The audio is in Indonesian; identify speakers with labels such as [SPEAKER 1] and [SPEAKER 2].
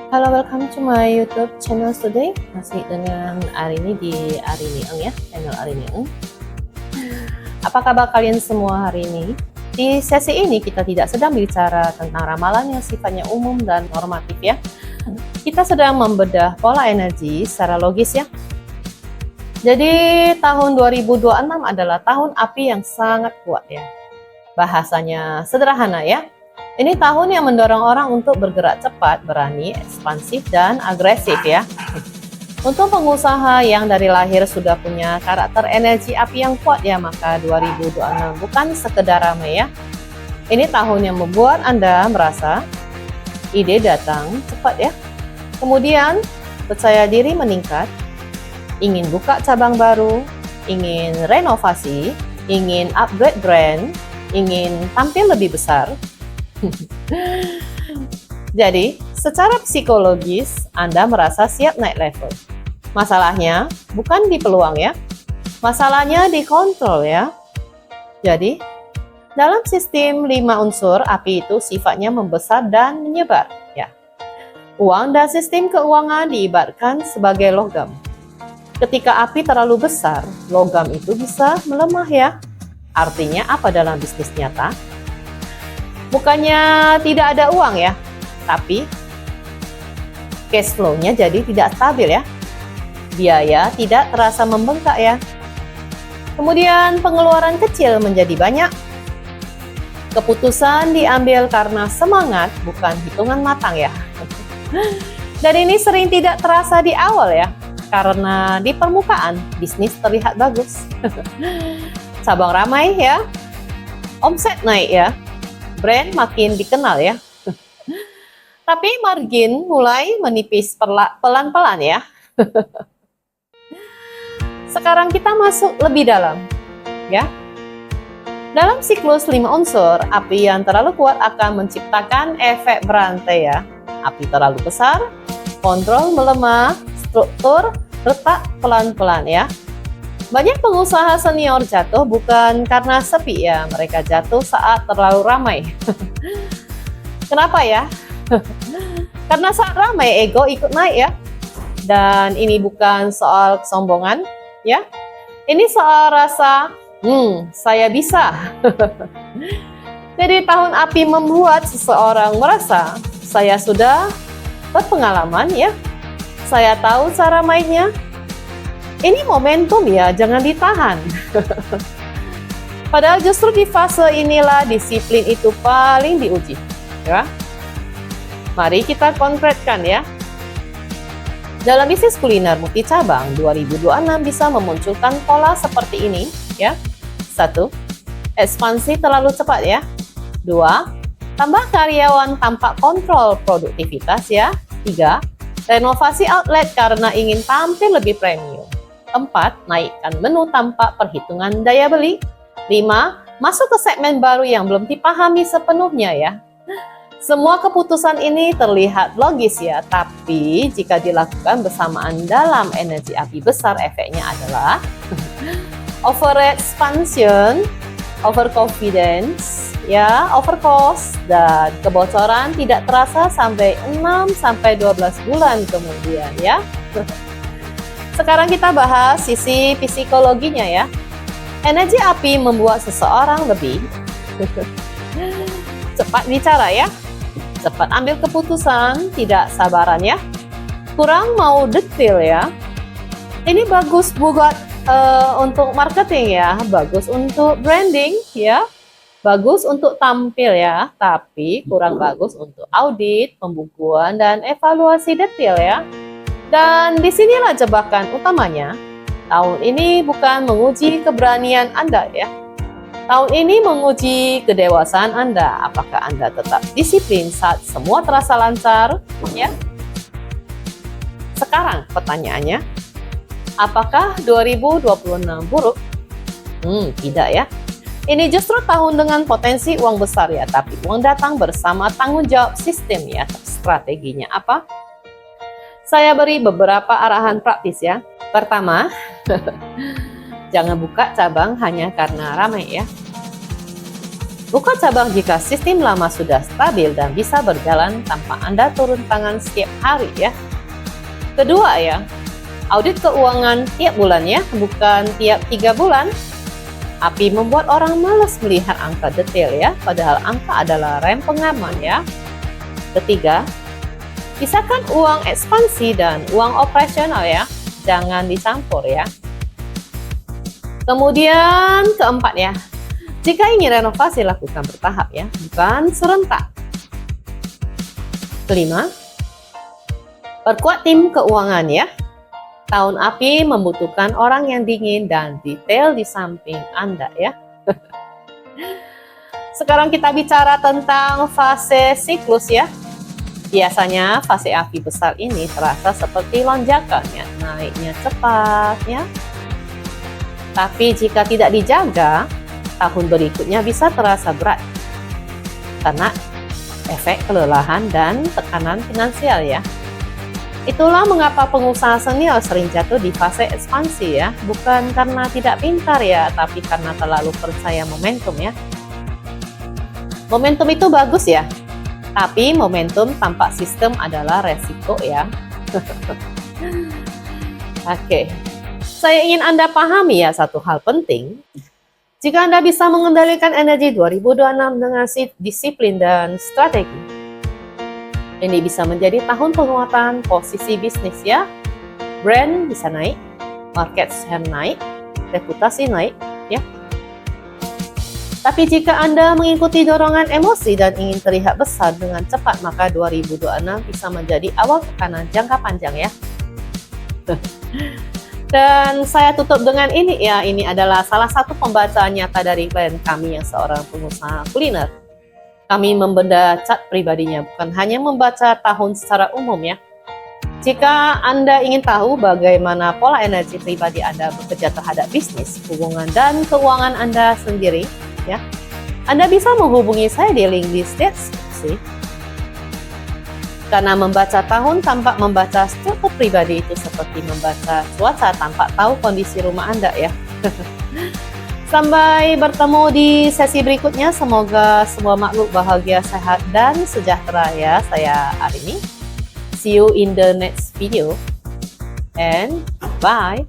[SPEAKER 1] Halo, welcome to my YouTube channel today. Masih dengan Arini di Arini Eng ya, channel Arini Eng. Apa kabar kalian semua hari ini? Di sesi ini kita tidak sedang bicara tentang ramalan yang sifatnya umum dan normatif ya. Kita sedang membedah pola energi secara logis ya. Jadi tahun 2026 adalah tahun api yang sangat kuat ya. Bahasanya sederhana ya. Ini tahun yang mendorong orang untuk bergerak cepat, berani, ekspansif, dan agresif ya. Untuk pengusaha yang dari lahir sudah punya karakter energi api yang kuat ya, maka 2026 bukan sekedar ramai ya. Ini tahun yang membuat Anda merasa ide datang cepat ya. Kemudian percaya diri meningkat, ingin buka cabang baru, ingin renovasi, ingin upgrade brand, ingin tampil lebih besar. Jadi, secara psikologis, Anda merasa siap naik level. Masalahnya bukan di peluang ya, masalahnya di kontrol ya. Jadi, dalam sistem 5 unsur, api itu sifatnya membesar dan menyebar ya. Uang dan sistem keuangan diibaratkan sebagai logam. Ketika api terlalu besar, logam itu bisa melemah ya. Artinya apa dalam bisnis nyata? Bukannya tidak ada uang ya, tapi cash flow-nya jadi tidak stabil ya. Biaya tidak terasa membengkak ya. Kemudian pengeluaran kecil menjadi banyak. Keputusan diambil karena semangat, bukan hitungan matang ya. Dan ini sering tidak terasa di awal ya, karena di permukaan bisnis terlihat bagus. Cabang ramai ya, omset naik ya, brand makin dikenal ya. Tapi margin mulai menipis pelan-pelan ya. Sekarang kita masuk lebih dalam ya. Dalam siklus 5 unsur, api yang terlalu kuat akan menciptakan efek berantai ya. Api terlalu besar, kontrol melemah, struktur retak pelan-pelan ya. Banyak pengusaha senior jatuh bukan karena sepi ya, mereka jatuh saat terlalu ramai. Kenapa ya? Karena saat ramai ego ikut naik ya. Dan ini bukan soal kesombongan ya. Ini soal rasa, saya bisa. Jadi tahun api membuat seseorang merasa, saya sudah berpengalaman ya. Saya tahu cara mainnya. Ini momentum ya, jangan ditahan. Padahal justru di fase inilah disiplin itu paling diuji. Ya. Mari kita konkretkan ya. Dalam bisnis kuliner multi cabang, 2026 bisa memunculkan pola seperti ini ya. 1. Ekspansi terlalu cepat ya. 2. Tambah karyawan tanpa kontrol produktivitas ya. 3. Renovasi outlet karena ingin tampil lebih premium. 4. Naikkan menu tanpa perhitungan daya beli. 5. Masuk ke segmen baru yang belum dipahami sepenuhnya ya. Semua keputusan ini terlihat logis ya, tapi jika dilakukan bersamaan dalam energi api besar, efeknya adalah over expansion, over confidence, ya, over cost, dan kebocoran tidak terasa sampai 6-12 bulan kemudian ya. Sekarang kita bahas sisi psikologinya ya. Energi api membuat seseorang lebih cepat bicara ya, cepat ambil keputusan, tidak sabaran ya, kurang mau detail ya. Ini bagus buat untuk marketing ya, bagus untuk branding ya, bagus untuk tampil ya, tapi kurang bagus untuk audit, pembukuan, dan evaluasi detail ya. Dan disinilah jebakan utamanya. Tahun ini bukan menguji keberanian Anda ya. Tahun ini menguji kedewasaan Anda. Apakah Anda tetap disiplin saat semua terasa lancar? Ya. Sekarang pertanyaannya, apakah 2026 buruk? Tidak ya. Ini justru tahun dengan potensi uang besar ya, tapi uang datang bersama tanggung jawab sistem ya. Strateginya apa? Saya beri beberapa arahan praktis ya. Pertama, jangan buka cabang hanya karena ramai ya. Buka cabang jika sistem lama sudah stabil dan bisa berjalan tanpa Anda turun tangan setiap hari ya. Kedua ya, audit keuangan tiap bulan ya, bukan tiap 3 bulan. API membuat orang malas melihat angka detail ya, padahal angka adalah rem pengaman ya. Ketiga, pisahkan uang ekspansi dan uang operasional ya, jangan dicampur ya. Kemudian keempat ya, jika ingin renovasi lakukan bertahap ya, bukan serentak. Kelima, perkuat tim keuangan ya. Tahun API membutuhkan orang yang dingin dan detail di samping Anda ya. Sekarang kita bicara tentang fase siklus ya. Biasanya fase API besar ini terasa seperti lonjakan ya, naiknya cepat ya. Tapi jika tidak dijaga, tahun berikutnya bisa terasa berat karena efek kelelahan dan tekanan finansial ya. Itulah mengapa pengusaha senior sering jatuh di fase ekspansi ya, bukan karena tidak pintar ya, tapi karena terlalu percaya momentum ya. Momentum itu bagus ya, tapi momentum tanpa sistem adalah resiko ya. Oke, saya ingin Anda pahami ya satu hal penting. Jika Anda bisa mengendalikan energi 2026 dengan disiplin dan strategi, ini bisa menjadi tahun penguatan posisi bisnis ya. Brand bisa naik, market share naik, reputasi naik ya. Tapi jika Anda mengikuti dorongan emosi dan ingin terlihat besar dengan cepat, maka 2026 bisa menjadi awal tekanan jangka panjang ya. Dan saya tutup dengan ini ya, ini adalah salah satu pembacaan nyata dari klien kami yang seorang pengusaha kuliner. Kami membenda cat pribadinya, bukan hanya membaca tahun secara umum ya. Jika Anda ingin tahu bagaimana pola energi pribadi Anda bekerja terhadap bisnis, hubungan, dan keuangan Anda sendiri, ya, Anda bisa menghubungi saya di link di deskripsi. Karena membaca tahun tanpa membaca struktur pribadi itu seperti membaca cuaca tanpa tahu kondisi rumah Anda ya. Sampai bertemu di sesi berikutnya. Semoga semua makhluk bahagia, sehat, dan sejahtera ya. Saya Arini. See you in the next video. And bye.